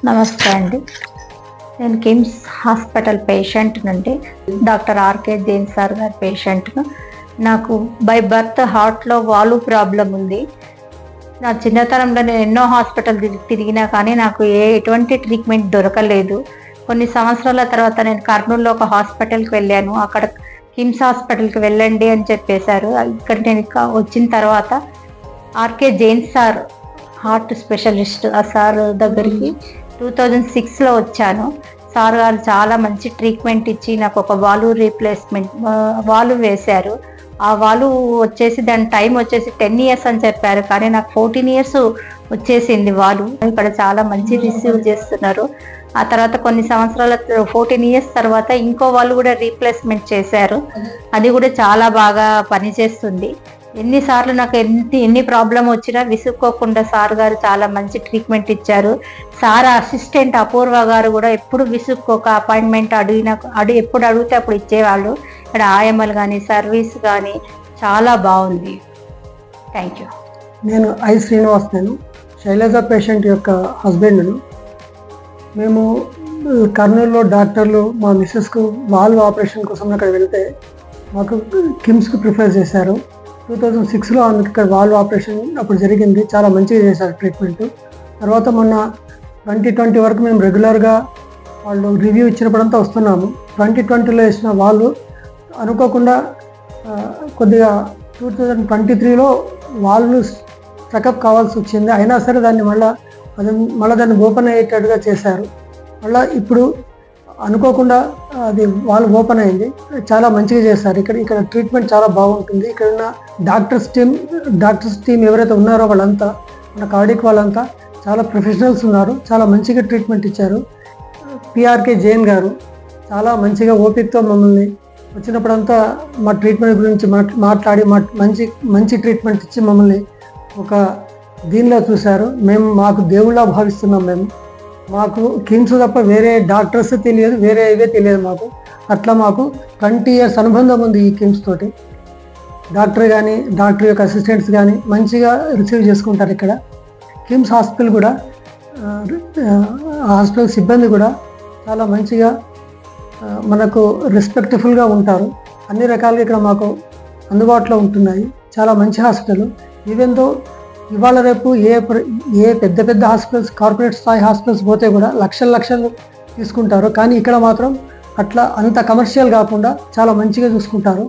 నమస్తే అండి. నేను కిమ్స్ హాస్పిటల్ పేషెంట్ నుండి డాక్టర్ ఆర్కే జైన్ సార్ గారి పేషెంట్ను. నాకు బై బర్త్ హార్ట్లో వాల్వ్ ప్రాబ్లం ఉంది. నా చిన్నతనంలో నేను ఎన్నో హాస్పిటల్ తిరిగినా కానీ నాకు ఎటువంటి ట్రీట్మెంట్ దొరకలేదు. కొన్ని సంవత్సరాల తర్వాత నేను కర్నూలులో ఒక హాస్పిటల్కి వెళ్ళాను. అక్కడ కిమ్స్ హాస్పిటల్కి వెళ్ళండి అని చెప్పేశారు. ఇక్కడ నేను వచ్చిన తర్వాత RK Jain sir heart specialist ఆ సార్ దగ్గరికి 2006లో వచ్చాను. సార్ గారు చాలా మంచి ట్రీట్మెంట్ ఇచ్చి నాకు ఒక వాల్వ్ వేశారు. ఆ వాల్వ్ వచ్చేసి దాని టైం వచ్చేసి 10 years అని చెప్పారు, కానీ నాకు 14 years వచ్చేసింది వాల్వ్. ఇక్కడ చాలా మంచి రిసీవ్ చేస్తున్నారు. ఆ తర్వాత కొన్ని సంవత్సరాల 14 years తర్వాత ఇంకో వాళ్ళు కూడా రీప్లేస్మెంట్ చేశారు. అది కూడా చాలా బాగా పనిచేస్తుంది. ఎన్నిసార్లు నాకు ఎన్ని ప్రాబ్లం వచ్చినా విసుక్కోకుండా సార్ గారు చాలా మంచి ట్రీట్మెంట్ ఇచ్చారు. సార్ అసిస్టెంట్ అపూర్వ గారు కూడా ఎప్పుడు విసుక్కోక అపాయింట్మెంట్ ఎప్పుడు అడిగితే అప్పుడు ఇచ్చేవాళ్ళు. ఇక్కడ ఆయమ్మలు కానీ సర్వీస్ కానీ చాలా బాగుంది. Thank you. నేను శ్రీనివాస్, నేను శైలజ పేషెంట్ యొక్క హస్బెండ్ను. మేము కర్నూలులో డాక్టర్లు మా మిస్సెస్కు వాల్వ్ ఆపరేషన్ కోసం అక్కడ వెళ్తే మాకు కిమ్స్కి ప్రిఫర్ చేశారు. 2006లో ఆమెకి ఇక్కడ వాల్వ్ ఆపరేషన్ అప్పుడు జరిగింది. చాలా మంచిగా చేశారు ట్రీట్మెంట్. తర్వాత మొన్న 2020 వరకు మేము రెగ్యులర్గా వాళ్ళు రివ్యూ ఇచ్చినప్పుడంతా వస్తున్నాము. 2020లో వేసిన వాల్వ్ అనుకోకుండా కొద్దిగా 2023లో వాల్వ్ చెకప్ కావాల్సి వచ్చింది. అయినా సరే దాన్ని మళ్ళీ దాన్ని ఓపెన్ అయ్యేటట్టుగా చేశారు. మళ్ళీ ఇప్పుడు అనుకోకుండా అది వాల్వ్ ఓపెన్ అయింది. చాలా మంచిగా చేస్తారు. ఇక్కడ ట్రీట్మెంట్ చాలా బాగుంటుంది. ఇక్కడ ఉన్న డాక్టర్స్ టీం ఎవరైతే ఉన్నారో వాళ్ళంతా, మన కార్డిక్ వాళ్ళంతా చాలా ప్రొఫెషనల్స్ ఉన్నారు. చాలా మంచిగా ట్రీట్మెంట్ ఇచ్చారు. పిఆర్కే జైన్ గారు చాలా మంచిగా ఓపికతో మమ్మల్ని వచ్చినప్పుడంతా మా ట్రీట్మెంట్ గురించి మాట్లాడి మంచి ట్రీట్మెంట్ ఇచ్చి మమ్మల్ని ఒక దీనిలో చూశారు. మాకు దేవుళ్ళ భావిస్తున్నాం. మాకు కిమ్స్ తప్ప వేరే డాక్టర్స్ తెలియదు, వేరే ఇవే తెలియదు మాకు. అట్లా మాకు 20 years అనుబంధం ఉంది ఈ కిమ్స్ తోటి. డాక్టర్ యొక్క అసిస్టెంట్స్ కానీ మంచిగా రిసీవ్ చేసుకుంటారు. ఇక్కడ కిమ్స్ హాస్పిటల్ కూడా హాస్పిటల్ సిబ్బంది కూడా చాలా మంచిగా మనకు రెస్పెక్ట్ఫుల్గా ఉంటారు. అన్ని రకాలుగా ఇక్కడ మాకు అందుబాటులో ఉంటున్నాయి. చాలా మంచి హాస్పిటల్. ఈవెన్ దో ఇవాళ రేపు ఏ పెద్ద హాస్పిటల్స్, కార్పొరేట్ స్థాయి హాస్పిటల్స్ పోతే కూడా లక్షలు తీసుకుంటారు. కానీ ఇక్కడ మాత్రం అంత కమర్షియల్ కాకుండా చాలా మంచిగా చూసుకుంటారు.